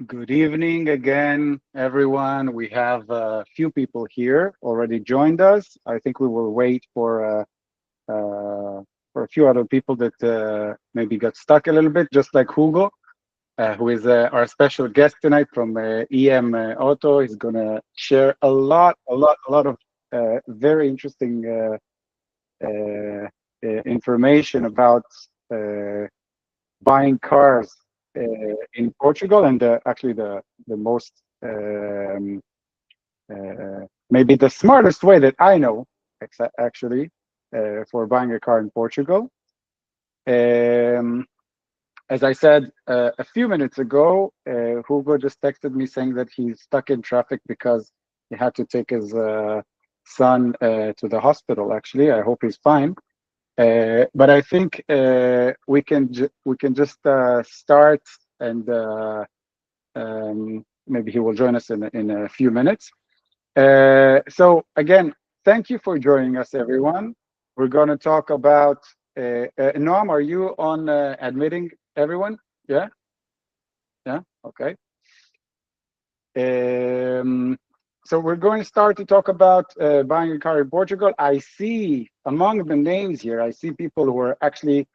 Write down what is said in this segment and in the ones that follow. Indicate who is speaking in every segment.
Speaker 1: Good evening again, everyone. We have a few people here already joined us. I think we will wait for a few other people that maybe got stuck a little bit, just like Hugo, who is our special guest tonight from EM Auto. He's gonna share a lot of very interesting information about uh, buying cars in Portugal, and actually the most maybe the smartest way that I know actually for buying a car in Portugal. Um, as I said a few minutes ago, Hugo just texted me saying that he's stuck in traffic because he had to take his son to the hospital. Actually, I hope he's fine. But I think we can just start, and maybe he will join us in a few minutes. So again, thank you for joining us, everyone. We're going to talk about Noam. Are you on admitting everyone? Yeah, yeah, okay. Um, so we're going to start to talk about buying a car in Portugal. I see among the names here, I see people who are actually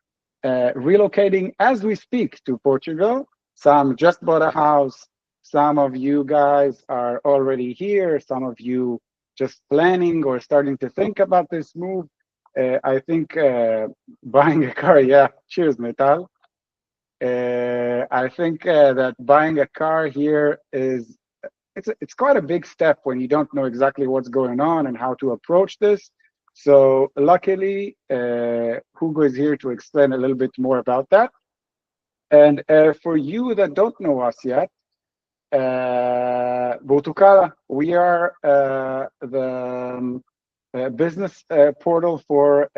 Speaker 1: relocating as we speak to Portugal. Some just bought a house. Some of you guys are already here. Some of you just planning or starting to think about this move. I think buying a car, yeah, cheers, Metal. I think that buying a car here is it's quite a big step when you don't know exactly what's going on and how to approach this. So luckily, Hugo is here to explain a little bit more about that. And for you that don't know us yet, Burtucala, we are the business portal for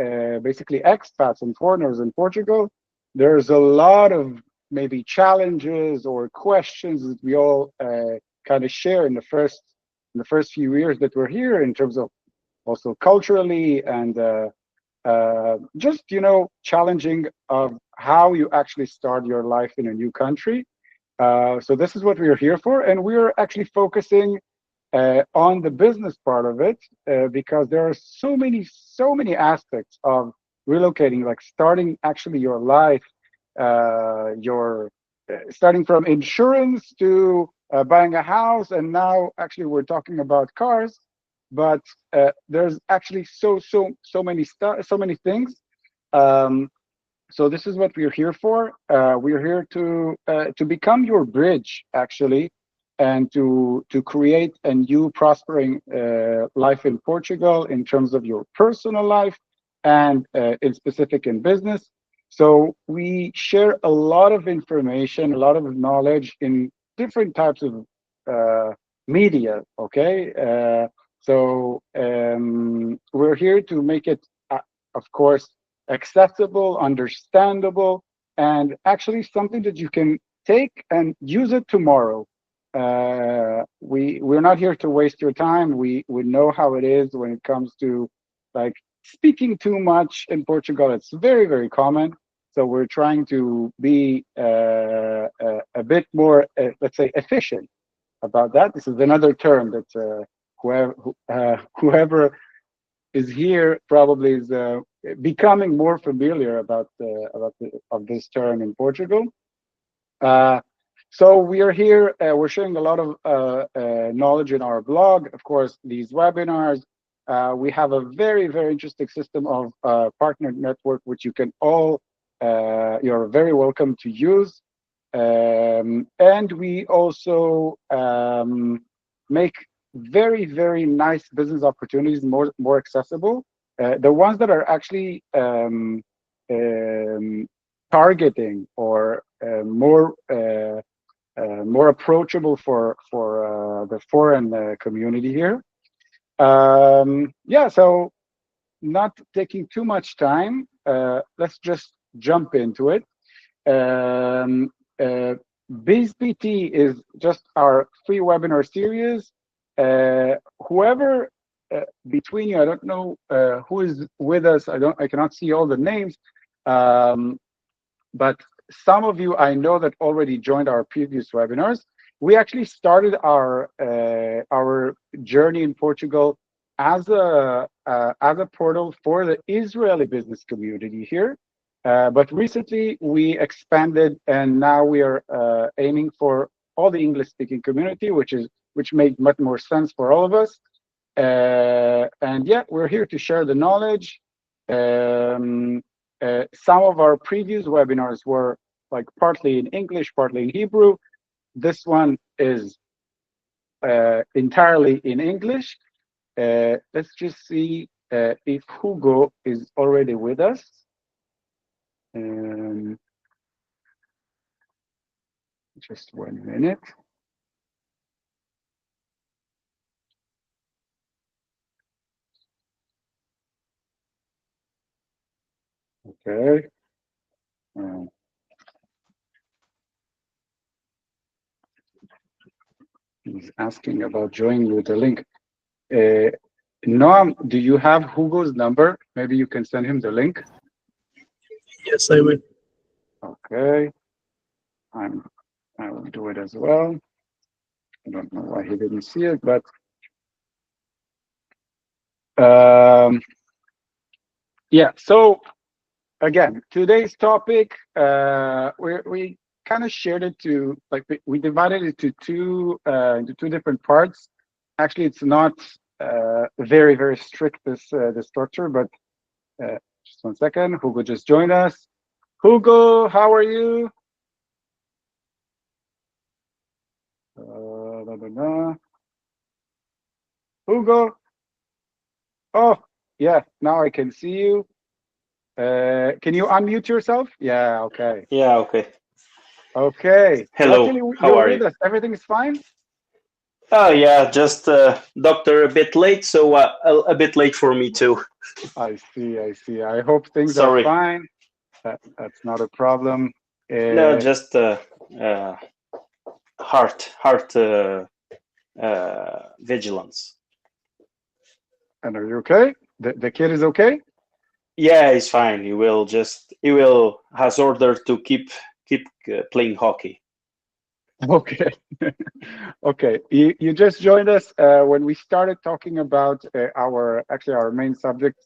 Speaker 1: basically expats and foreigners in Portugal. There's a lot of maybe challenges or questions that we all kind of share in the first few years that we're here in terms of also culturally and just challenging of how you actually start your life in a new country. So this is what we are here for, and we are actually focusing on the business part of it because there are so many aspects of relocating, like starting actually your life, your starting from insurance to buying a house, and now actually we're talking about cars. But there's actually so many things. Um, so this is what we're here for. We're here to become your bridge, actually, and to create a new prospering life in Portugal in terms of your personal life and in specific in business. So we share a lot of information, a lot of knowledge in different types of media. Okay, we're here to make it, of course, accessible, understandable, and actually something that you can take and use it tomorrow. We're not here to waste your time. We know how it is when it comes to like speaking too much in Portugal. It's very common. So we're trying to be a bit more, let's say, efficient about that. This is another term that whoever is here probably is becoming more familiar of this term in Portugal. Uh, so we are here. We're sharing a lot of knowledge in our blog. Of course, these webinars. We have a very interesting system of partner network, which you can all you're very welcome to use. And we also make very nice business opportunities more accessible. The ones that are actually um, targeting or more approachable for the foreign community here. Yeah, so not taking too much time, let's just jump into it. Um, uh, BizPT is just our free webinar series. Whoever between you, I don't know who is with us. I cannot see all the names, um, but some of you I know that already joined our previous webinars. we actually started our journey in Portugal as a portal for the Israeli business community here. But recently we expanded, and now we are aiming for all the English-speaking community, which made much more sense for all of us. And yeah, we're here to share the knowledge. Some of our previous webinars were like partly in English, partly in Hebrew. This one is entirely in English. Let's just see if Hugo is already with us. Just 1 minute. Okay. He's asking about joining with the link. Noam, do you have Hugo's number? Maybe you can send him the link.
Speaker 2: Yes, I will.
Speaker 1: Okay. I will do it as well. I don't know why he didn't see it, but yeah. So again, today's topic, we kind of shared it to, like, we divided it to into two different parts. Actually, it's not very, very strict, the structure, but just 1 second. Hugo just joined us. Hugo, how are you? Hugo. Oh, yeah. Now I can see you. Can you unmute yourself? Yeah. Okay.
Speaker 3: Yeah, okay.
Speaker 1: Okay.
Speaker 3: Hello,
Speaker 1: Luckily,
Speaker 3: how
Speaker 1: you're
Speaker 3: are
Speaker 1: with
Speaker 3: you?
Speaker 1: us. Everything's fine?
Speaker 3: Oh, yeah, just doctor a bit late, so a bit late for me too.
Speaker 1: I see. I see. I hope things are
Speaker 3: Sorry.
Speaker 1: fine. That's not a problem.
Speaker 3: No, just heart vigilance.
Speaker 1: And are you okay? The kid is okay?
Speaker 3: Yeah, he's fine. He will has ordered to keep playing hockey.
Speaker 1: Okay. Okay. You just joined us when we started talking about our main subject,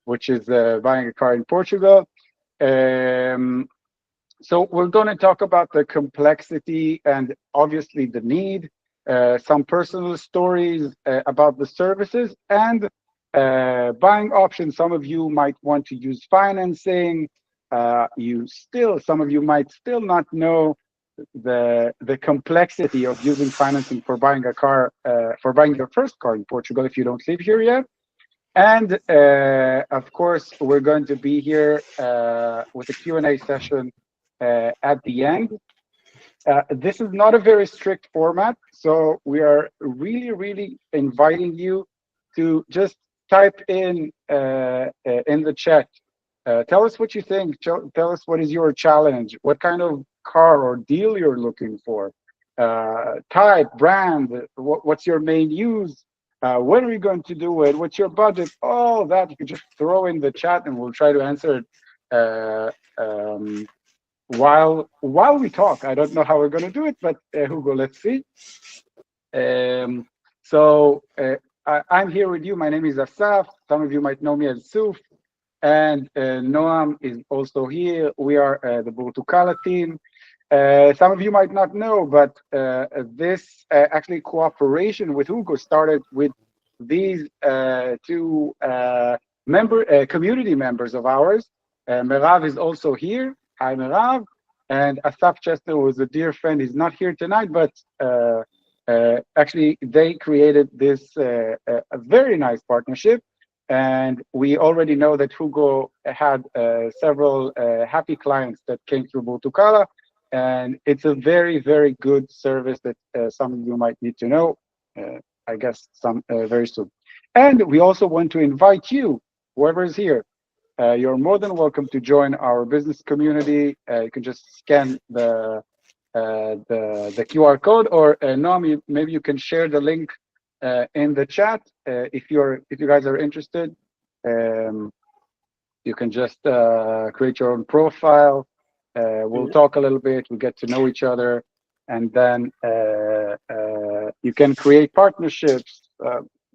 Speaker 1: which is buying a car in Portugal. So we're going to talk about the complexity and obviously the need, some personal stories about the services, and buying options. Some of you might want to use financing. Some of you might still not know the complexity of using financing for buying a car, for buying your first car in Portugal if you don't live here yet. And of course, we're going to be here with a Q&A session at the end. This is not a very strict format, so we are really, really inviting you to just type in the chat. Tell us what you think. Tell us what is your challenge, what kind of car or deal you're looking for, type, brand, what's your main use, when are you going to do it, what's your budget, all that you can just throw in the chat and we'll try to answer it while we talk. I don't know how we're going to do it, but Hugo, let's see. I'm here with you. My name is Asaf. Some of you might know me as Suf. And Noam is also here. We are the Burtucala team. Some of you might not know, but this actually cooperation with Hugo started with these two community members of ours. Merav is also here. Hi, Merav. And Asaf Chester was a dear friend. He's not here tonight, but actually they created this a very nice partnership. And we already know that Hugo had several happy clients that came through Burtucala. And it's a very, very good service that some of you might need to know, I guess, very soon. And we also want to invite you, whoever is here, you're more than welcome to join our business community. You can just scan the QR code, or Noam, maybe you can share the link in the chat if you guys are interested. You can just create your own profile. We'll talk a little bit. We get to know each other, and then you can create partnerships,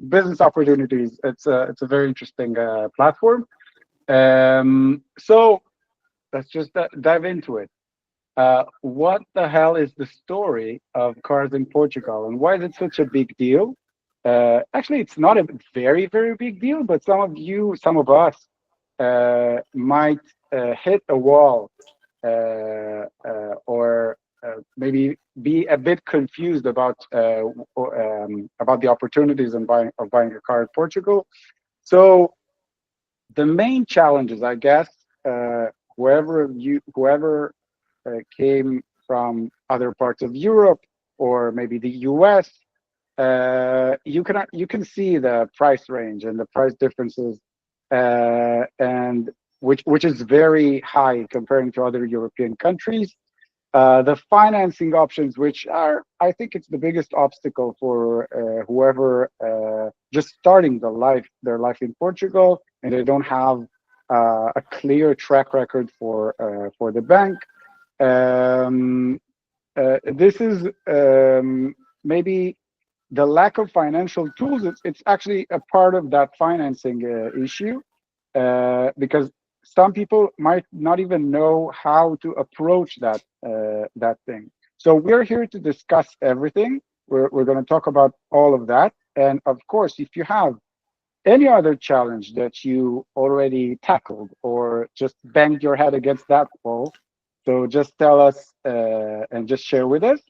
Speaker 1: business opportunities. It's a very interesting platform. So let's just dive into it. What the hell is the story of cars in Portugal, and why is it such a big deal? Actually, it's not a very, very big deal, but some of us, might hit a wall, or maybe be a bit confused about the opportunities in buying a car in Portugal. So the main challenges, I guess, whoever came from other parts of Europe or maybe the US, you can see the price range and the price differences, and which is very high comparing to other European countries. The financing options, which are, I think, it's the biggest obstacle for whoever just starting their life in Portugal, and they don't have a clear track record for the bank. This is maybe the lack of financial tools. It's actually a part of that financing issue, because some people might not even know how to approach that thing. So we're here to discuss everything. We're going to talk about all of that, and of course, if you have any other challenge that you already tackled or just banged your head against that wall, so just tell us, and just share with us.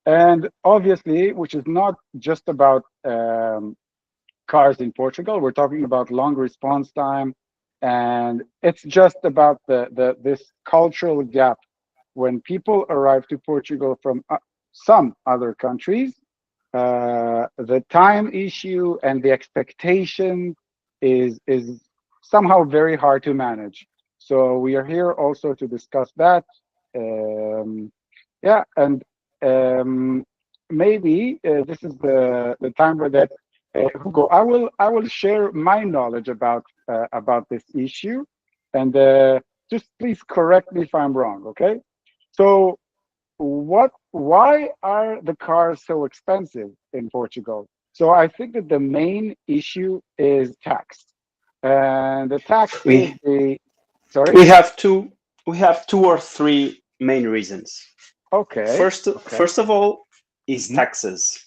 Speaker 1: And obviously, which is not just about cars in Portugal, we're talking about long response time, and it's just about this cultural gap when people arrive to Portugal from some other countries. The time issue and the expectation is somehow very hard to manage. So we are here also to discuss that. Yeah, and um, maybe this is the time where that, Hugo, I will share my knowledge about this issue, and just please correct me if I'm wrong, okay? So why are the cars so expensive in Portugal? So I think that the main issue is tax, and the tax is
Speaker 3: We
Speaker 1: the, sorry.
Speaker 3: we have two or three main reasons.
Speaker 1: Okay, okay.
Speaker 3: First of all is
Speaker 1: Hmm.
Speaker 3: taxes.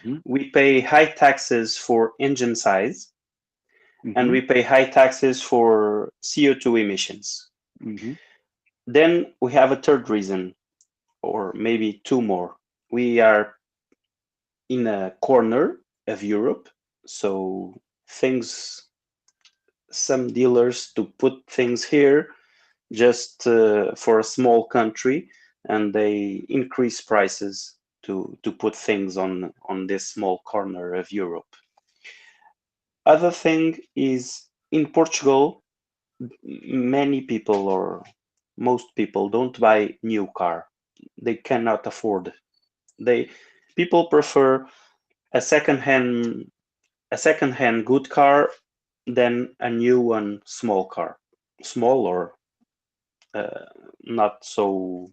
Speaker 1: Hmm.
Speaker 3: We pay high taxes for engine size, and
Speaker 1: Hmm.
Speaker 3: we pay high taxes for CO2 emissions.
Speaker 1: Hmm.
Speaker 3: Then we have a third reason, or maybe two more. We are in a corner of Europe, so things, some dealers to put things here just for a small country, and they increase prices to put things on this small corner of Europe. Other thing is in Portugal, many people or most people don't buy new car. They cannot afford. They People prefer a second hand good car than a new one small car, small or uh, not so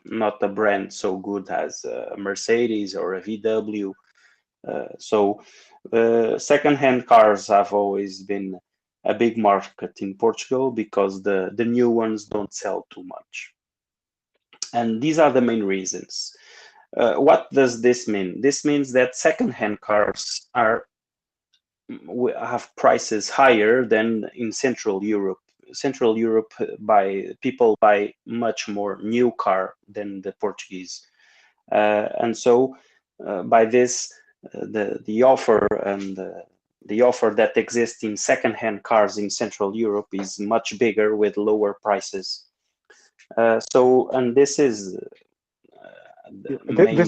Speaker 3: not a brand so good as a Mercedes or a VW. Second-hand cars have always been a big market in Portugal because the new ones don't sell too much. And these are the main reasons. What does this mean? This means that second-hand cars have prices higher than in Central Europe. Central Europe, buy much more new car than the Portuguese, and so by this, the offer and the offer that exists in second-hand cars in Central Europe is much bigger with lower prices. And this is the main the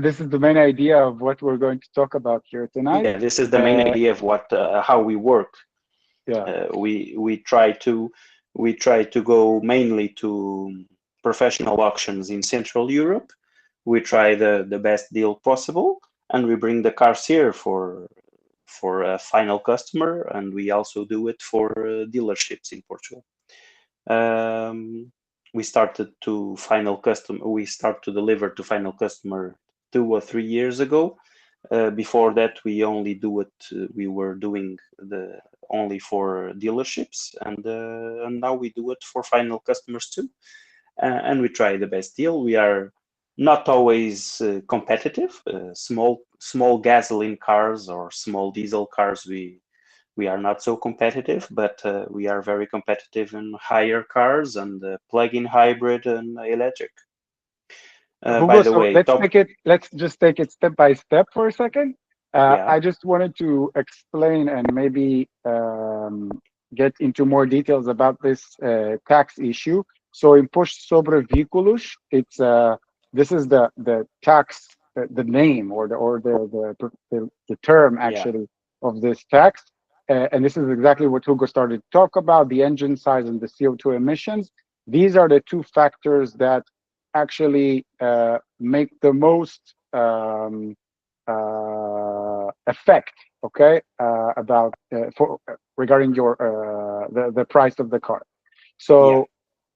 Speaker 1: This is the main idea of what we're going to talk about here tonight.
Speaker 3: yeah, this is the main
Speaker 1: Uh,
Speaker 3: idea of what how we work.
Speaker 1: yeah.
Speaker 3: We try to go mainly to professional auctions in Central Europe. We try the best deal possible, and we bring the cars here for a final customer, and we also do it for dealerships in Portugal. Um, we started to deliver to final customer 2 or 3 years ago. Before that, we only do it. We were doing only for dealerships, and now we do it for final customers too. And we try the best deal. We are not always competitive. Small gasoline cars or small diesel cars, we are not so competitive, but we are very competitive in higher cars and plug-in hybrid and electric. By
Speaker 1: Hugo,
Speaker 3: the
Speaker 1: so
Speaker 3: way,
Speaker 1: let's just take it step by step for a second.
Speaker 3: yeah,
Speaker 1: I just wanted to explain and maybe get into more details about this tax issue. So imposto sobre veículos, it's this is the tax, the name or the term
Speaker 3: yeah,
Speaker 1: actually of this tax. And this is exactly what Hugo started to talk about, the engine size and the CO2 emissions. These are the two factors that actually make the most effect, okay, about for regarding your the price of the car.
Speaker 3: yeah,
Speaker 1: So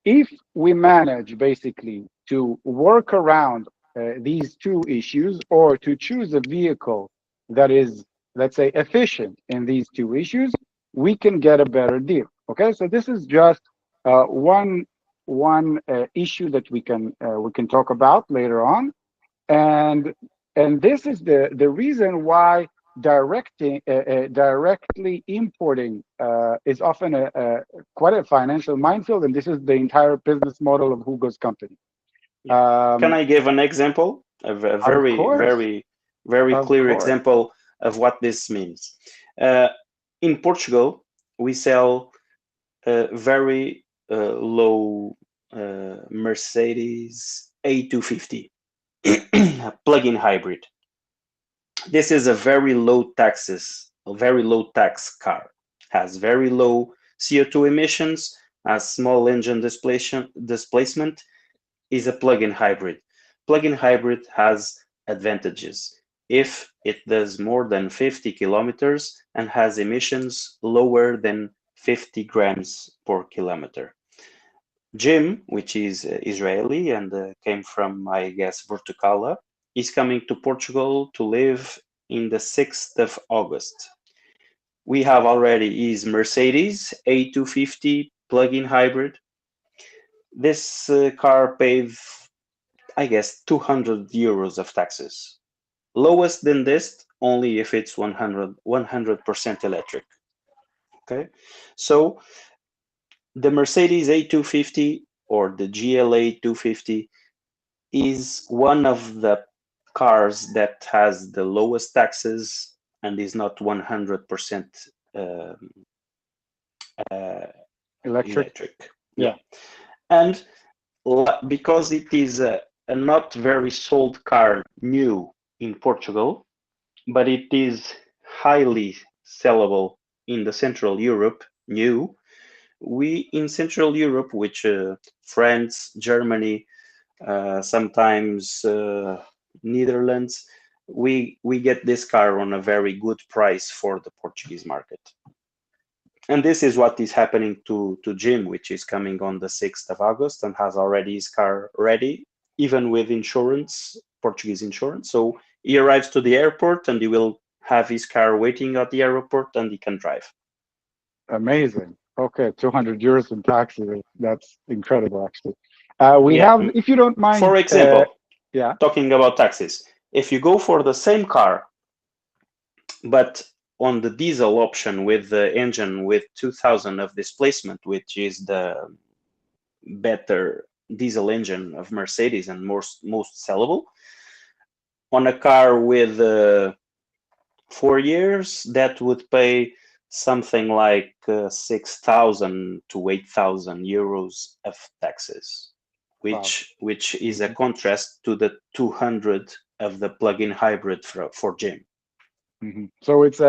Speaker 1: if we manage basically to work around these two issues, or to choose a vehicle that is, let's say, efficient in these two issues, we can get a better deal. Okay, so this is just one issue that we can talk about later on, and this is the reason why directly importing is often quite a financial minefield, and this is the entire business model of Hugo's company.
Speaker 3: yeah. Can
Speaker 1: Um,
Speaker 3: I give an example? A
Speaker 1: of
Speaker 3: very,
Speaker 1: course,
Speaker 3: very, very
Speaker 1: of
Speaker 3: clear
Speaker 1: course.
Speaker 3: example of what this means. Uh, in Portugal, we sell very low Mercedes A250 plug-in hybrid. This is a very low tax car. Has very low CO2 emissions, has small engine displacement, is a plug-in hybrid. Plug-in hybrid has advantages if it does more than 50 kilometers and has emissions lower than 50 grams per kilometer. Jim, which is Israeli and came from, I guess, Burtucala, is coming to Portugal to live in the 6th of August. We have already his Mercedes A250 plug-in hybrid. This car paid, I guess, 200 euros of taxes. Lowest than this, only if it's 100% electric. Okay, so the Mercedes A250 or the GLA 250 is one of the cars that has the lowest taxes and is not 100% uh, uh,
Speaker 1: Electric,
Speaker 3: electric.
Speaker 1: yeah.
Speaker 3: Yeah, and because it is a not very sold car new in Portugal, but it is highly sellable in the Central Europe new. We in Central Europe, which France, Germany, sometimes Netherlands, we get this car on a very good price for the Portuguese market. And this is what is happening to Jim, which is coming on the 6th of August and has already his car ready, even with insurance, Portuguese insurance. So he arrives to the airport and he will have his car waiting at the airport and he can drive.
Speaker 1: Amazing. Okay, 200 euros in taxes. That's incredible, actually. We
Speaker 3: Yeah.
Speaker 1: have, if you don't
Speaker 3: For
Speaker 1: mind,
Speaker 3: example,
Speaker 1: yeah.
Speaker 3: talking about taxes, if you go for the same car, but on the diesel option with the engine with 2000 of displacement, which is the better diesel engine of Mercedes and most sellable, on a car with 4 years, that would pay something like 6,000 to 8,000 euros of taxes,
Speaker 1: Wow.
Speaker 3: which is a
Speaker 1: Mhm.
Speaker 3: contrast to the 200 of the plug-in hybrid for Jim.
Speaker 1: So it's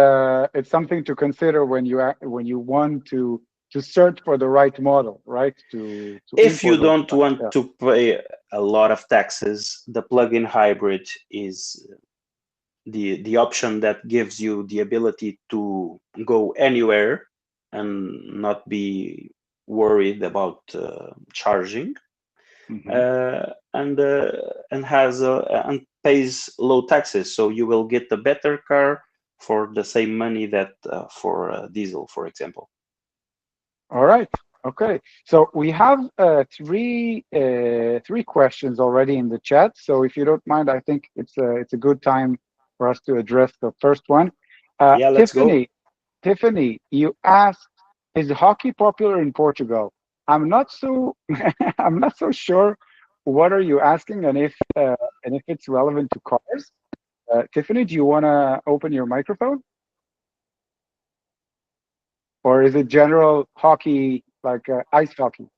Speaker 1: something to consider when you want to search for the right model, right? To
Speaker 3: If you
Speaker 1: import those
Speaker 3: don't
Speaker 1: cars.
Speaker 3: want
Speaker 1: Yeah,
Speaker 3: to pay a lot of taxes, the plug-in hybrid is the option that gives you the ability to go anywhere and not be worried about charging. and has and pays low taxes. So you will get a better car for the same money that for diesel, for example.
Speaker 1: All right. Okay. So we have three questions already in the chat. So if you don't mind, I think it's a good time for us to address the first one.
Speaker 3: Yeah, let's go.
Speaker 1: Tiffany, you asked, is hockey popular in Portugal? I'm not so I'm not so sure what are you asking and if it's relevant to cars. Tiffany, do you want to open your microphone? Or is it general hockey, like ice hockey?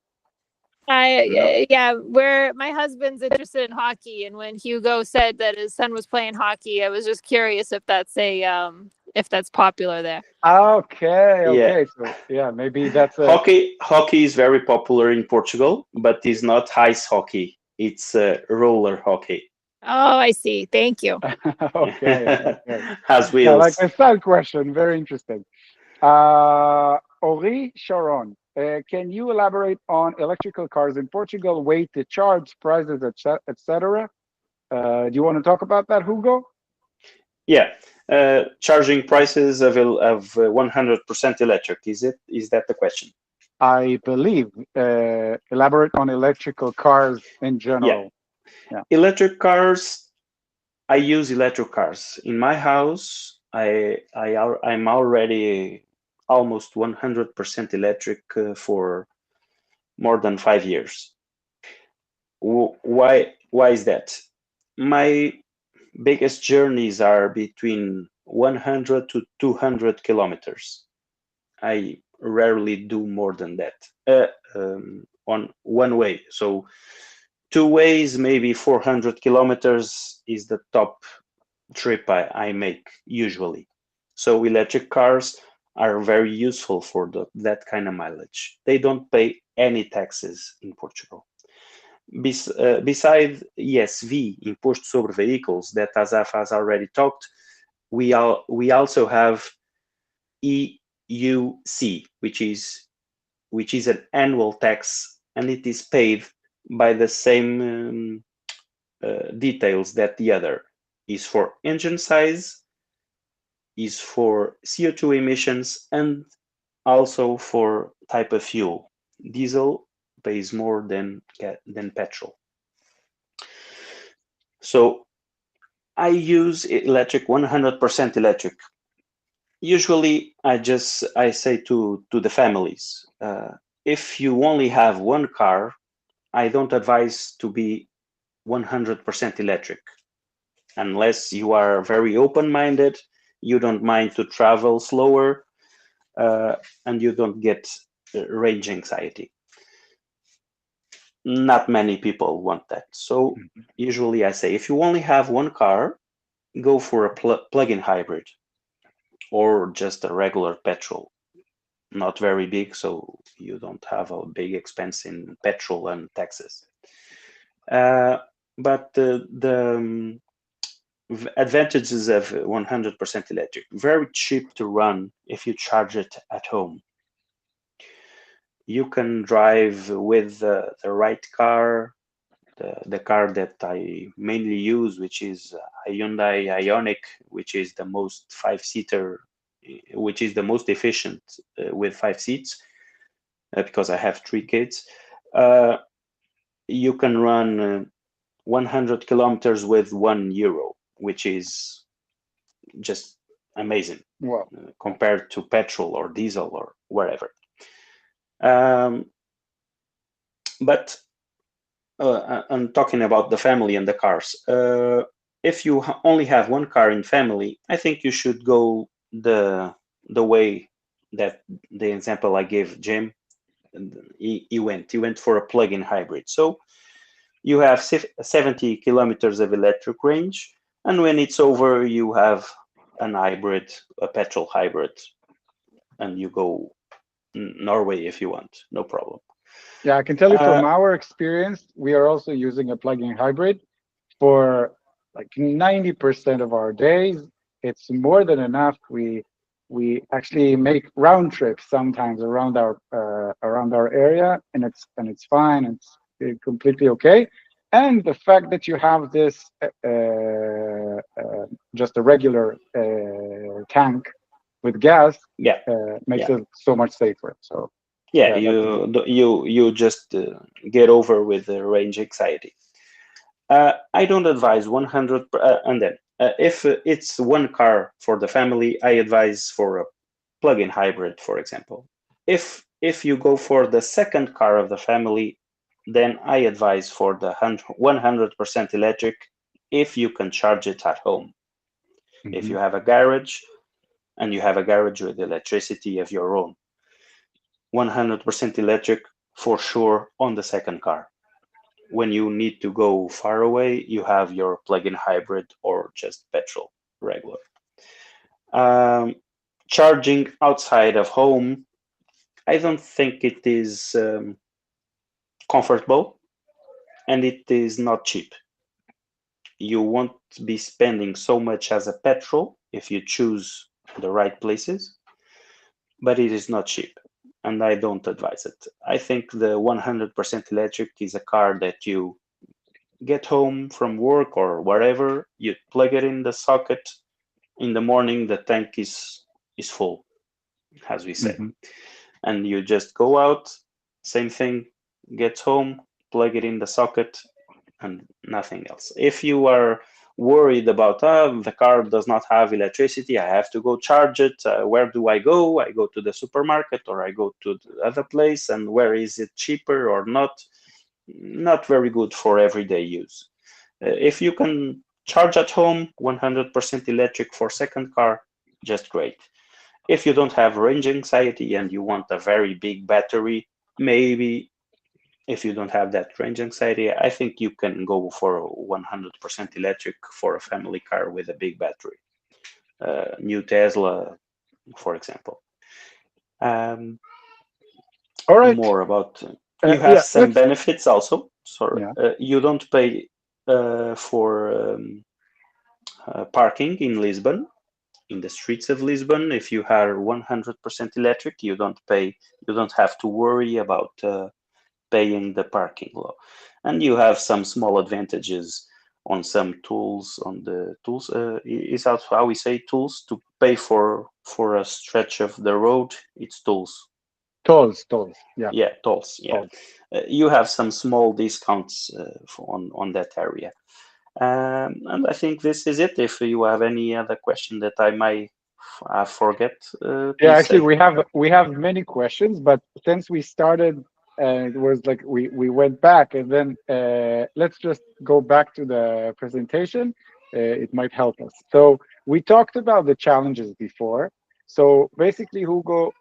Speaker 1: No?
Speaker 4: Yeah, where my husband's interested in hockey, and when Hugo said that his son was playing hockey, I was just curious if that's popular there.
Speaker 1: Okay,
Speaker 3: Yeah,
Speaker 1: okay. So yeah, maybe that's a
Speaker 3: hockey is very popular in Portugal, but it's not ice hockey. It's roller hockey.
Speaker 4: Oh, I see. Thank you.
Speaker 1: okay, okay.
Speaker 3: Has
Speaker 1: Yeah, like
Speaker 3: wheels.
Speaker 1: a side question, very interesting. Ori Sharon, can you elaborate on electrical cars in Portugal, weight to charge, prices, etc.? Do you want to talk about that, Hugo?
Speaker 3: Yeah, charging prices of 100% electric. Is it? Is that the question?
Speaker 1: I believe. Elaborate on electrical cars in
Speaker 3: Yeah,
Speaker 1: general. Yeah.
Speaker 3: electric cars. I use electric cars in my house. I'm already almost 100% electric for more than 5 years. Why is that? My biggest journeys are between 100 to 200 kilometers. I rarely do more than that on one way. So two ways, maybe 400 kilometers is the top trip I make usually. So electric cars are very useful for that kind of mileage. They don't pay any taxes in Portugal. Besides ESV, Imposto sobre Vehicles, that Asaf has already talked, we also have EUC, which is an annual tax, and it is paid by the same details that the other is for engine size, is for CO2 emissions, and also for type of fuel. Diesel pays more than petrol. So I use electric, 100% electric. Usually, I say to the families, if you only have one car, I don't advise to be 100% electric, unless you are very open-minded, you don't mind to travel slower, and you don't get range anxiety. Not many people want that. So usually I say, if you only have one car, go for a plug-in hybrid or just a regular petrol. Not very big, so you don't have a big expense in petrol and taxes. But the advantages of 100% electric: very cheap to run if you charge it at home. You can drive with the right car, the car that I mainly use, which is a Hyundai Ioniq, which is the most five-seater, which is the most efficient with 5 seats, because I have 3 kids. You can run 100 kilometers with €1, which is just amazing.
Speaker 1: Wow.
Speaker 3: Compared to petrol or diesel or wherever. But I'm talking about the family and the cars. If you only have one car in family, I think you should go the way that the example I gave Jim. He went for a plug-in hybrid. So you have 70 kilometers of electric range, and when it's over, you have an hybrid, a petrol hybrid, and you go Norway if you want, no problem.
Speaker 1: Yeah, I can tell you from our experience, we are also using a plug-in hybrid for like 90% of our days. It's more than enough. We actually make round trips sometimes around our area, and it's fine. completely okay. And the fact that you have this just a regular tank with gas
Speaker 3: Yeah,
Speaker 1: makes
Speaker 3: yeah,
Speaker 1: it so much safer. So
Speaker 3: yeah.
Speaker 1: yeah, that's
Speaker 3: You just get over with the range anxiety. I don't advise 100, and then if it's one car for the family, I advise for a plug-in hybrid, for example. If you go for the second car of the family, then I advise for the 100% electric if you can charge it at home. If you have a garage and you have a garage with electricity of your own, 100% electric for sure on the second car. When you need to go far away, you have your plug-in hybrid or just petrol, regular. Um, Charging outside of home, I don't think it is comfortable, and it is not cheap. You won't be spending so much as a petrol if you choose the right places, but it is not cheap, and I don't advise it. I think the 100% electric is a car that you get home from work or wherever, you plug it in the socket. In the morning, the tank is full, as we say,
Speaker 1: Mhm.
Speaker 3: and you just go out. Same thing, get home, plug it in the socket, and nothing else. If you are worried about the car does not have electricity, I have to go charge it. Where do I go? I go to the supermarket or I go to the other place, and where is it cheaper or not? Not very good for everyday use. If you can charge at home, 100% electric for second car, just great. If you don't have range anxiety and you want a very big battery, maybe if you don't have that range anxiety, I think you can go for 100% electric for a family car with a big battery. New Tesla, for example. Um,
Speaker 1: All right.
Speaker 3: More about you have
Speaker 1: Yeah,
Speaker 3: some
Speaker 1: let's.
Speaker 3: benefits also. Sorry,
Speaker 1: Yeah.
Speaker 3: you don't pay for parking in Lisbon, in the streets of Lisbon. If you are 100% electric, you don't pay. You don't have to worry about paying the parking law, and you have some small advantages on some tools. On the tools, is that how we say tools to pay for a stretch of the road? It's tools.
Speaker 1: Tolls. Yeah,
Speaker 3: Yeah, tolls. Yeah,
Speaker 1: tolls.
Speaker 3: you have some small discounts on that area. And I think this is it. If you have any other question that I might forget,
Speaker 1: Yeah,
Speaker 3: please
Speaker 1: actually,
Speaker 3: say.
Speaker 1: we have many questions, but since we started, it was like we went back, and then let's just go back to the presentation. It might help us. So we talked about the challenges before. So basically, Hugo,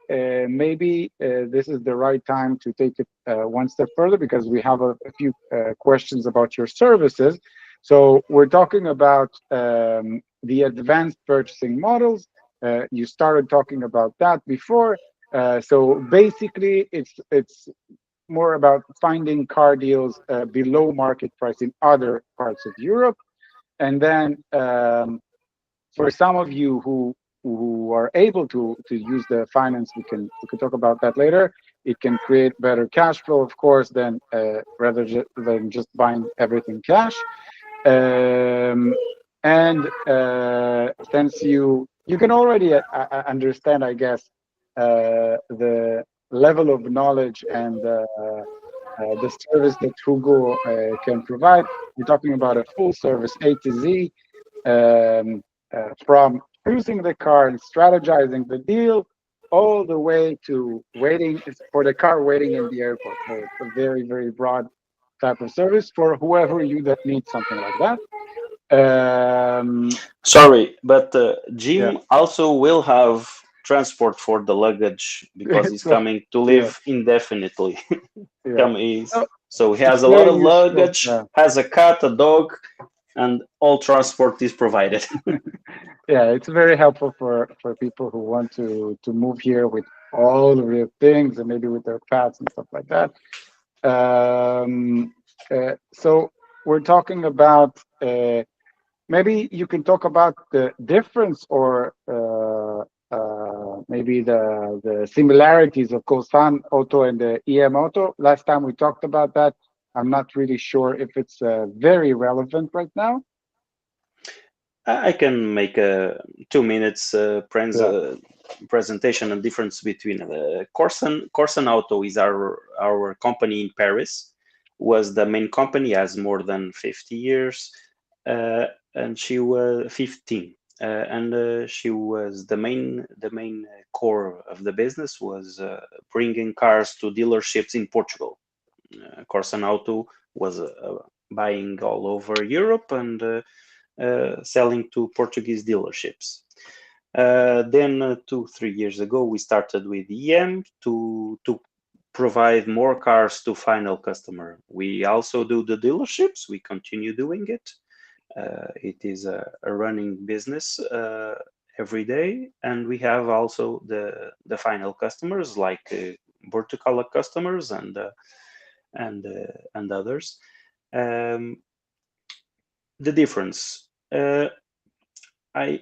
Speaker 1: maybe this is the right time to take it one step further because we have a few questions about your services. So we're talking about the advanced purchasing models. You started talking about that before. So basically, it's more about finding car deals below market price in other parts of Europe, and then for some of you who are able to use the finance, we can talk about that later. It can create better cash flow, of course, than than just buying everything cash. And since you can already understand, I guess, the level of knowledge and the service that Hugo can provide. We're talking about a full service A to Z, from choosing the car and strategizing the deal all the way to waiting for the car waiting in the airport. So it's a very broad type of service for whoever you that needs something like that.
Speaker 3: Sorry, but
Speaker 1: Yeah.
Speaker 3: Jim also will have transport for the luggage because he's
Speaker 1: So
Speaker 3: coming to
Speaker 1: yeah,
Speaker 3: live indefinitely.
Speaker 1: yeah.
Speaker 3: Come is
Speaker 1: So
Speaker 3: so he
Speaker 1: it's
Speaker 3: has a lot
Speaker 1: very
Speaker 3: of
Speaker 1: useful.
Speaker 3: luggage,
Speaker 1: Yeah.
Speaker 3: has a cat, a dog, and all transport is provided.
Speaker 1: Yeah, it's very helpful for people who want to move here with all of their things and maybe with their pets and stuff like that. So we're talking about maybe you can talk about the difference or maybe the similarities of Kosan Auto and the EM Auto. Last time we talked about that. I'm not really sure if it's very relevant right now.
Speaker 3: I can make a 2 minutes
Speaker 1: Yeah.
Speaker 3: presentation on difference between Corsan Auto is our company in Paris, was the main company, has more than 50 years, and she was 15. And she was the main core of the business was bringing cars to dealerships in Portugal. Corsan Auto was buying all over Europe and selling to Portuguese dealerships. Then 2-3 years ago, we started with EM to provide more cars to final customer. We also do the dealerships. We continue doing it. It is a running business every day, and we have also the final customers like Burtucala customers and others. The difference. I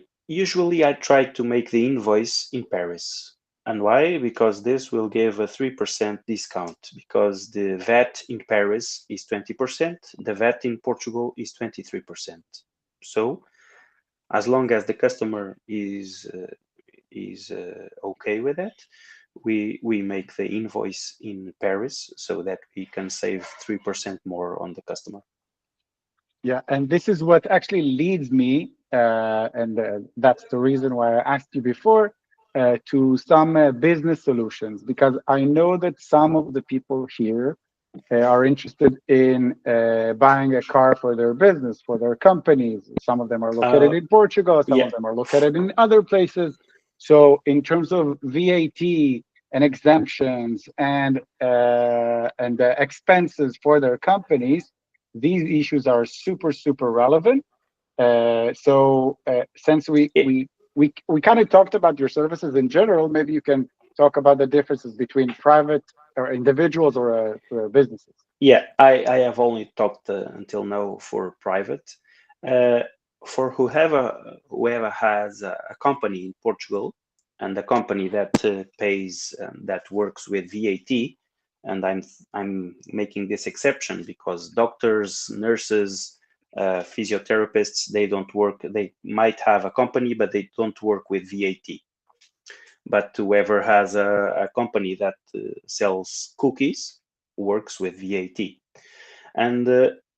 Speaker 3: try to make the invoice in Paris. And why? Because this will give a 3% discount, because the VAT in Paris is 20%, the VAT in Portugal is 23%. So as long as the customer is okay with that, we make the invoice in Paris so that we can save 3% more on the customer.
Speaker 1: Yeah, and this is what actually leads me, and that's the reason why I asked you before, to some business solutions, because I know that some of the people here are interested in buying a car for their business, for their companies. Some of them are located in Portugal, some
Speaker 3: yeah.
Speaker 1: of them are located in other places. So in terms of VAT and exemptions and expenses for their companies, these issues are super relevant. Since we kind of talked about your services in general, maybe you can talk about the differences between private or individuals or businesses.
Speaker 3: Yeah, I have only talked until now for private. For whoever has a company in Portugal and a company that pays that works with VAT, and I'm making this exception because doctors, nurses, physiotherapists, they don't work. They might have a company, but they don't work with VAT. But whoever has a company that sells cookies works with VAT. And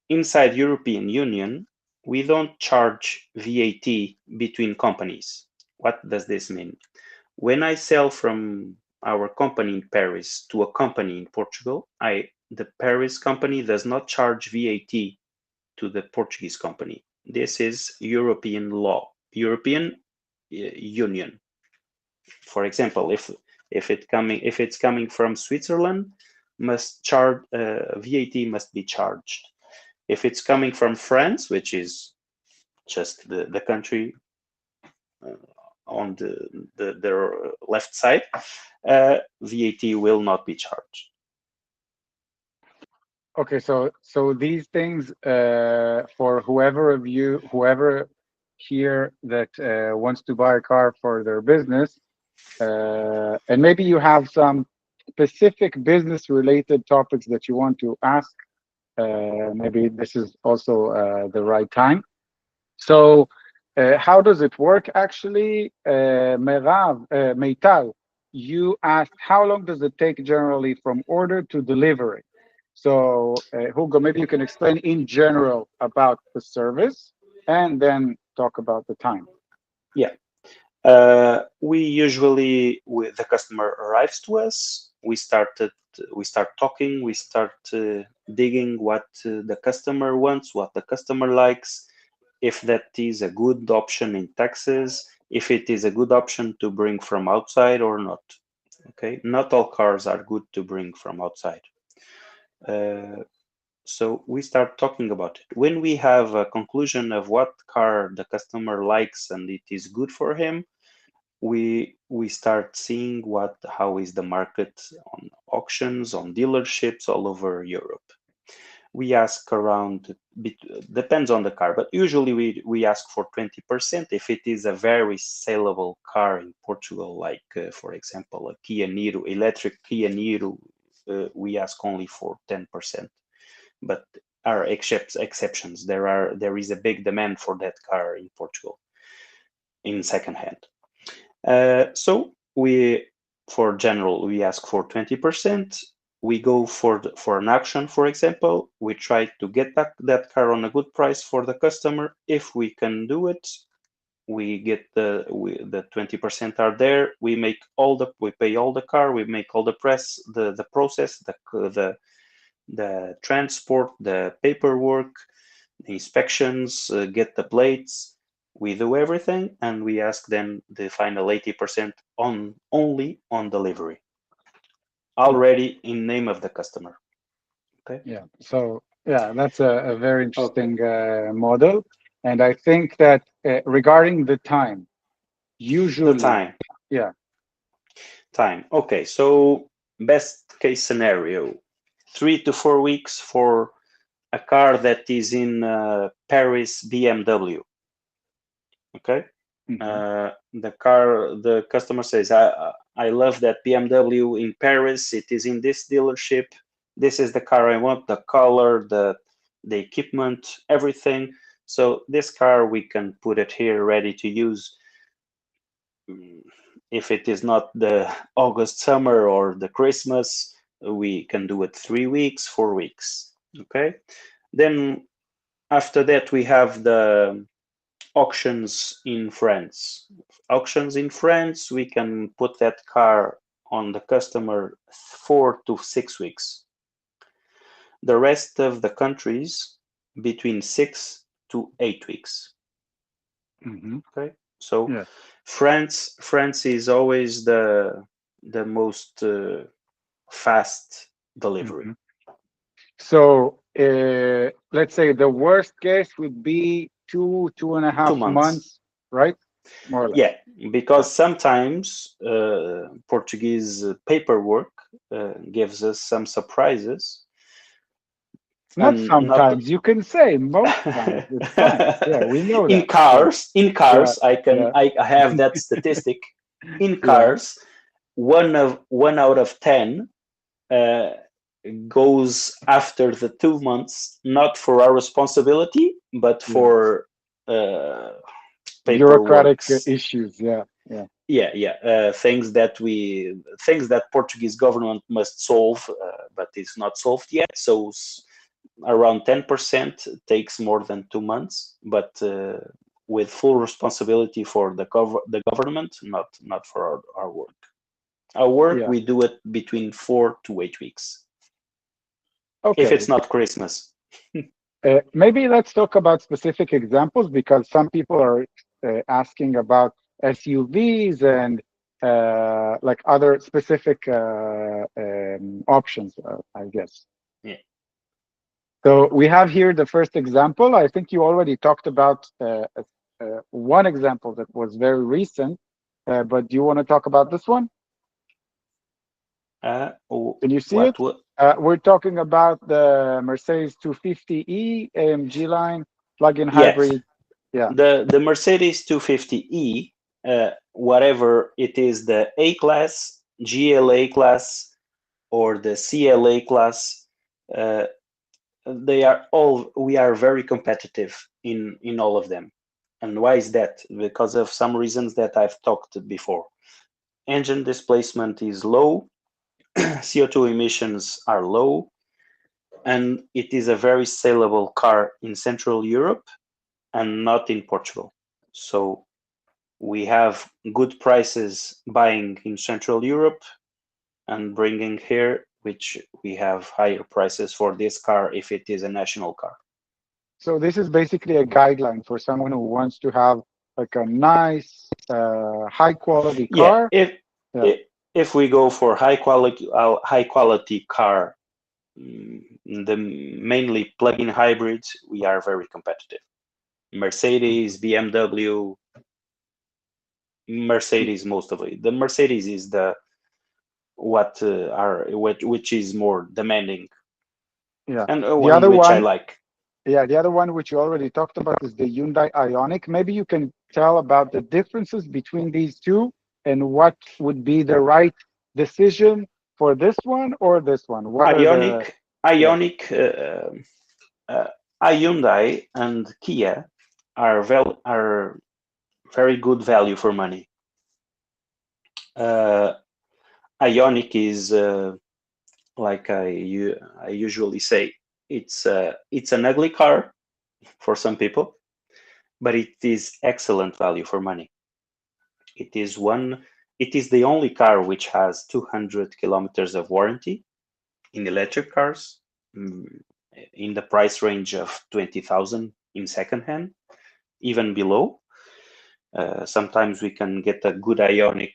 Speaker 3: inside European Union, we don't charge VAT between companies. What does this mean? When I sell from our company in Paris to a company in Portugal, the Paris company does not charge VAT to the Portuguese company. This is European law, European Union. For example, if it's coming from Switzerland, VAT must be charged. If it's coming from France, which is just the country on the left side, VAT will not be charged.
Speaker 1: Okay, so these things for whoever here that wants to buy a car for their business, and maybe you have some specific business related topics that you want to ask. Maybe this is also the right time. So how does it work actually? Meital, you asked how long does it take generally from order to delivery? So Hugo, maybe you can explain in general about the service and then talk about the time.
Speaker 3: Yeah. We usually, the customer arrives to us, we start talking, we start digging what the customer wants, what the customer likes, if that is a good option in taxes, if it is a good option to bring from outside or not. Okay, not all cars are good to bring from outside. So we start talking about it. When we have a conclusion of what car the customer likes and it is good for him, we start seeing how is the market on auctions, on dealerships all over Europe. We ask around, depends on the car, but usually we ask for 20%. If it is a very saleable car in Portugal, like for example, a Kia Niro, electric Kia Niro, we ask only for 10%. but are exceptions. There is a big demand for that car in Portugal in secondhand. So for general, we ask for 20%. We go for an auction, for example. We try to get that car on a good price for the customer. If we can do it, we get the 20% are there. We pay all the car. We make all the process, the transport, the paperwork, the inspections, get the plates. We do everything, and we ask them the final 80% only on delivery, already in name of the customer. Okay.
Speaker 1: Yeah. So yeah, that's a very interesting model, and I think that regarding the time, usually
Speaker 3: time. Okay. So best case scenario, 3 to 4 weeks for a car that is in Paris BMW. Okay. The customer says, I love that BMW in Paris. It is in this dealership. This is the car I want, the color, the equipment, everything. So this car, we can put it here ready to use. If it is not the August summer or the Christmas, we can do it 3 weeks, 4 weeks. Okay. Then after that, we have the auctions in France. Auctions in France, we can put that car on the customer 4 to 6 weeks. The rest of the countries between 6 to 8 weeks. Okay, so
Speaker 1: yeah.
Speaker 3: France is always the most fast delivery.
Speaker 1: So let's say the worst case would be 2.5 months, right? More or less.
Speaker 3: Yeah, because sometimes Portuguese paperwork gives us some surprises.
Speaker 1: Not sometimes, you can say most times. It's fine. Yeah, we know that.
Speaker 3: In cars, I have that statistic. In cars, one out of 10 goes after the 2 months, not for our responsibility, but for
Speaker 1: bureaucratic issues.
Speaker 3: Things that Portuguese government must solve, but it's not solved yet. So around 10% takes more than 2 months, but with full responsibility for the government, not for our work. Our work, we do it between 4 to 8 weeks. Okay. If it's not Christmas.
Speaker 1: Maybe let's talk about specific examples, because some people are asking about SUVs and like other specific options, I guess.
Speaker 3: Yeah.
Speaker 1: So we have here the first example. I think you already talked about one example that was very recent, but do you want to talk about this one? Can you see it? We're talking about the Mercedes 250e AMG line plug-in hybrid. Yeah.
Speaker 3: The Mercedes 250e, whatever it is, the A class, GLA class, or the CLA class, we are very competitive in all of them. And why is that? Because of some reasons that I've talked before. Engine displacement is low, CO2 emissions are low, and it is a very saleable car in Central Europe and not in Portugal. So we have good prices buying in Central Europe and bringing here, which we have higher prices for this car if it is a national car.
Speaker 1: So this is basically a guideline for someone who wants to have like a nice, high quality car.
Speaker 3: If we go for high quality car, the mainly plug-in hybrids, we are very competitive. Mercedes, BMW, Mercedes mostly. The Mercedes is which is more demanding.
Speaker 1: Yeah.
Speaker 3: And the other one I like.
Speaker 1: Yeah, the other one which you already talked about is the Hyundai Ioniq. Maybe you can tell about the differences between these two and what would be the right decision for this one or this one.
Speaker 3: Ioniq, Hyundai and Kia are very good value for money. Ioniq is like I usually say, it's an ugly car for some people, but it is excellent value for money. It is the only car which has 200 kilometers of warranty in electric cars, in the price range of 20,000 in secondhand, even below. Sometimes we can get a good Ioniq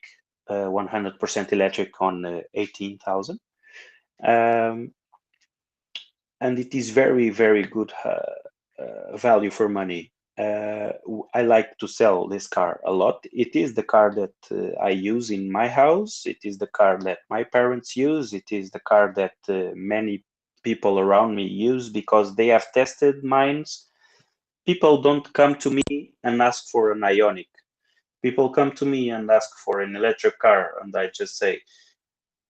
Speaker 3: 100% electric on 18,000. And it is very, very good value for money. I like to sell this car a lot. It is the car that I use in my house. It is the car that my parents use. It is the car that many people around me use because they have tested mines. People don't come to me and ask for an Ioniq. People come to me and ask for an electric car, and I just say,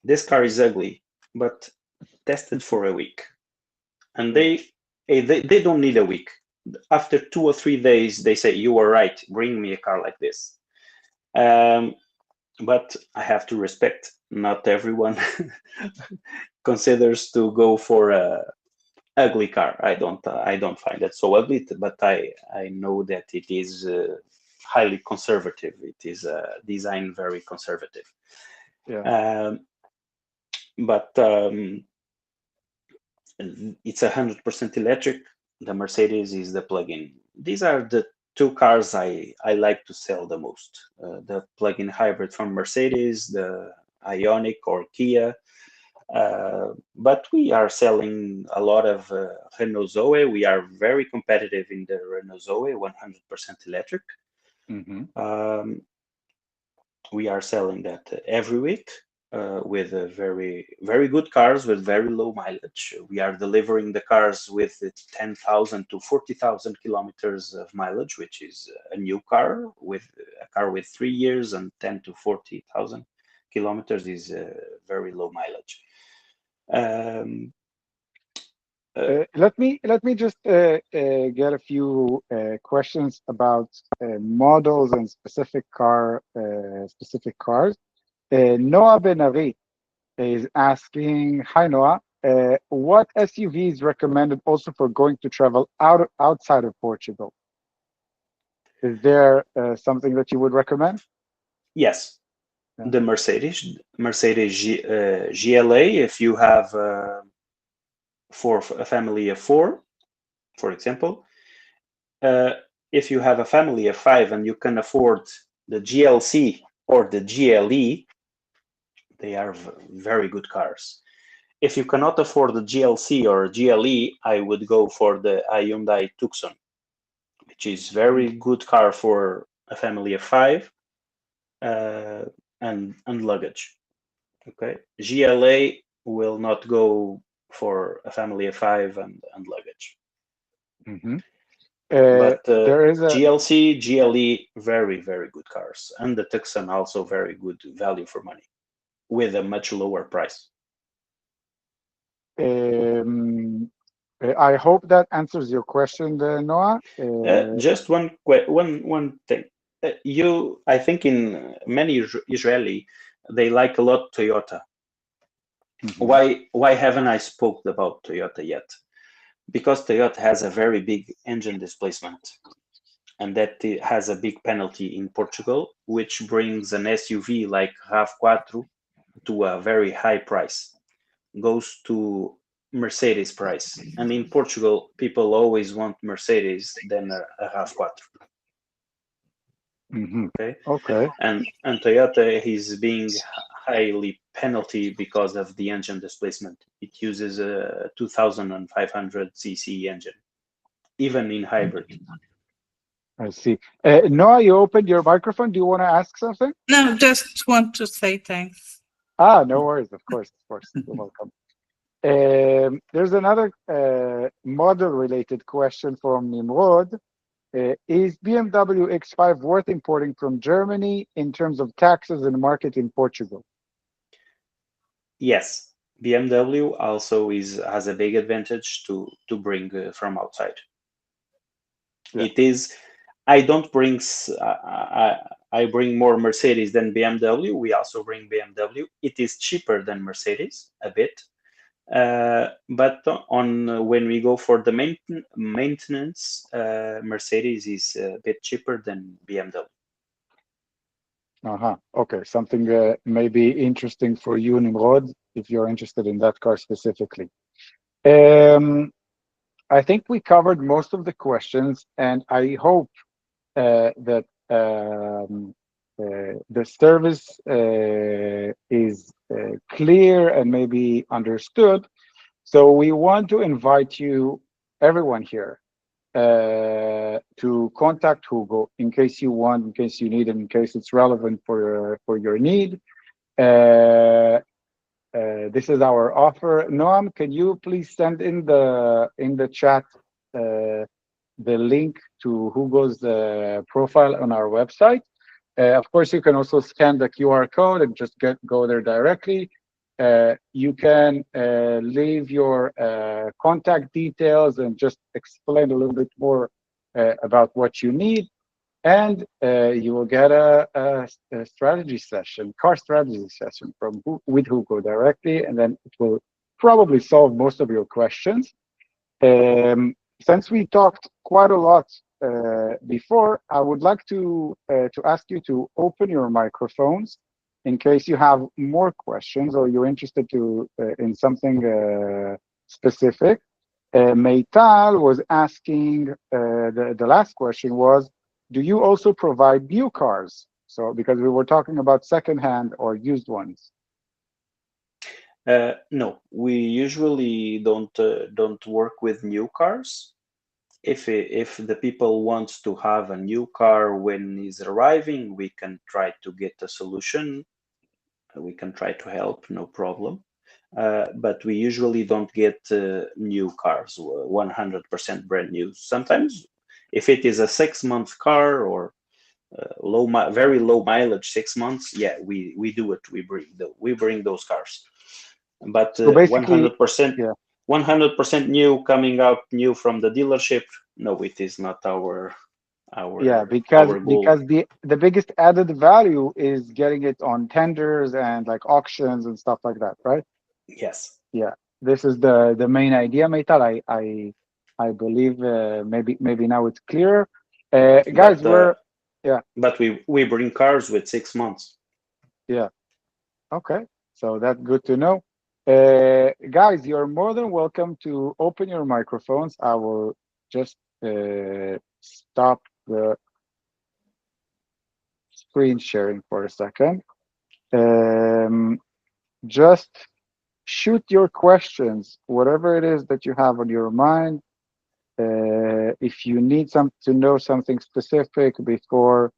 Speaker 3: this car is ugly, but tested for a week. And they don't need a week. After 2 or 3 days, they say, you are right, bring me a car like this. But I have to respect, not everyone considers to go for a ugly car. I don't find it so ugly, but I know that it is highly conservative. It is designed very conservative.
Speaker 1: Yeah.
Speaker 3: But it's 100% electric. The Mercedes is the plug-in. These are the 2 cars I like to sell the most. The plug-in hybrid from Mercedes, the Ioniq or Kia. But we are selling a lot of Renault Zoe. We are very competitive in the Renault Zoe, 100% electric.
Speaker 1: Mm-hmm.
Speaker 3: We are selling that every week. With very, very good cars with very low mileage. We are delivering the cars with 10,000 to 40,000 kilometers of mileage, which is a new car. With a car with 3 years and 10 to 40,000 kilometers is very low mileage.
Speaker 1: Let me just get a few questions about models and specific cars. Noah Ben-Ari is asking, hi Noah, what SUV is recommended also for going to travel outside of Portugal? Is there something that you would recommend?
Speaker 3: Yes,
Speaker 1: Yeah.
Speaker 3: the Mercedes GLA, if you have for a family of 4, for example. If you have a family of 5 and you can afford the GLC or the GLE, they are very good cars. If you cannot afford the GLC or GLE, I would go for the Hyundai Tucson, which is very good car for a family of 5 and luggage. Okay, GLA will not go for a family of 5 and luggage.
Speaker 1: Mm-hmm.
Speaker 3: But
Speaker 1: there is a
Speaker 3: GLC, GLE, very, very good cars, and the Tucson also very good value for money, with a much lower price.
Speaker 1: I hope that answers your question, Noah.
Speaker 3: Just one thing. I think in many Israeli, they like a lot Toyota.
Speaker 1: Mm-hmm.
Speaker 3: Why haven't I spoke about Toyota yet? Because Toyota has a very big engine displacement, and that has a big penalty in Portugal, which brings an SUV like RAV4 to a very high price, goes to Mercedes price. And in Portugal, people always want Mercedes than a RAV4.
Speaker 1: Mm-hmm.
Speaker 3: Okay.
Speaker 1: Okay.
Speaker 3: And Toyota is being highly penalty because of the engine displacement. It uses a 2,500 cc engine, even in hybrid.
Speaker 1: I see. Noah, you opened your microphone. Do you want to ask something?
Speaker 5: No, just want to say thanks.
Speaker 1: No worries. Of course. You're welcome. There's another model-related question from Nimrod. Is BMW X5 worth importing from Germany in terms of taxes and market in Portugal?
Speaker 3: Yes, BMW also has a big advantage to bring from outside.
Speaker 1: Yeah.
Speaker 3: It is. I don't bring. I bring more Mercedes than BMW. We also bring BMW. It is cheaper than Mercedes a bit, but on when we go for the maintenance, Mercedes is a bit cheaper than BMW.
Speaker 1: Okay, something maybe interesting for you, Nimrod, if you're interested in that car specifically. I think we covered most of the questions, and I hope that the service is clear and maybe understood. So we want to invite you, everyone here, to contact Hugo in case you want, in case you need, and in case it's relevant for your need. This is our offer. Noam, can you please send in the chat the link to Hugo's profile on our website? Of course, you can also scan the QR code and just go there directly. You can leave your contact details and just explain a little bit more about what you need, and you will get a strategy session, car strategy session with Hugo directly, and then it will probably solve most of your questions. Since we talked quite a lot before, I would like to ask you to open your microphones in case you have more questions or you're interested in something specific. Meital was asking, the last question was, do you also provide new cars? So because we were talking about secondhand or used ones.
Speaker 3: No, we usually don't work with new cars. If the people wants to have a new car when it's arriving, we can try to get a solution. We can try to help, no problem. But we usually don't get new cars, 100% brand new. Sometimes, if it is a 6-month car or very low mileage, 6 months, yeah, we do it. We bring those cars. But
Speaker 1: So basically,
Speaker 3: 100%,
Speaker 1: yeah.
Speaker 3: 100% new, coming out new from the dealership, no, it is not our
Speaker 1: because
Speaker 3: goal.
Speaker 1: the biggest added value is getting it on tenders and like auctions and stuff like that, right?
Speaker 3: Yes.
Speaker 1: Yeah, this is the main idea, Meital. I believe maybe now it's clear. Guys,
Speaker 3: But we bring cars with 6 months.
Speaker 1: Yeah. Okay, so that's good to know. Guys, you're more than welcome to open your microphones. I will just stop the screen sharing for a second. Just shoot your questions, whatever it is that you have on your mind. If you need to know something specific before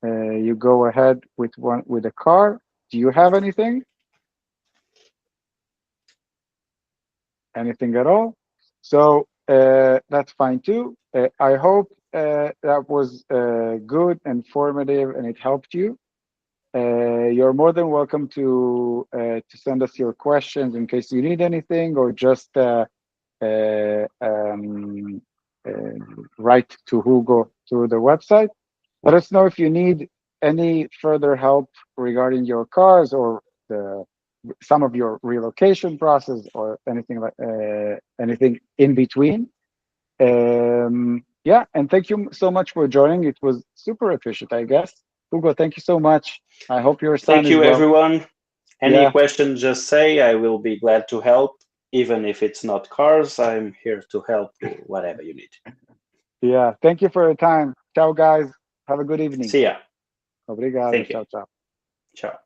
Speaker 1: you go ahead with a car, do you have anything? Anything at all? So that's fine too. I hope that was good, informative, and it helped you. You're more than welcome to send us your questions in case you need anything, or just write to Hugo through the website. Let us know if you need any further help regarding your cars or some of your relocation process or anything in between. Yeah, and thank you so much for joining. It was super efficient, I guess. Hugo, thank you so much. I hope your son
Speaker 3: Thank you,
Speaker 1: is well.
Speaker 3: everyone. Any
Speaker 1: Yeah.
Speaker 3: questions, just say. I will be glad to help. Even if it's not cars, I'm here to help you, whatever you need.
Speaker 1: Yeah, thank you for your time. Ciao, guys. Have a good evening.
Speaker 3: See ya.
Speaker 1: Obrigado.
Speaker 3: Thank you.
Speaker 1: Ciao, ciao.
Speaker 3: Ciao.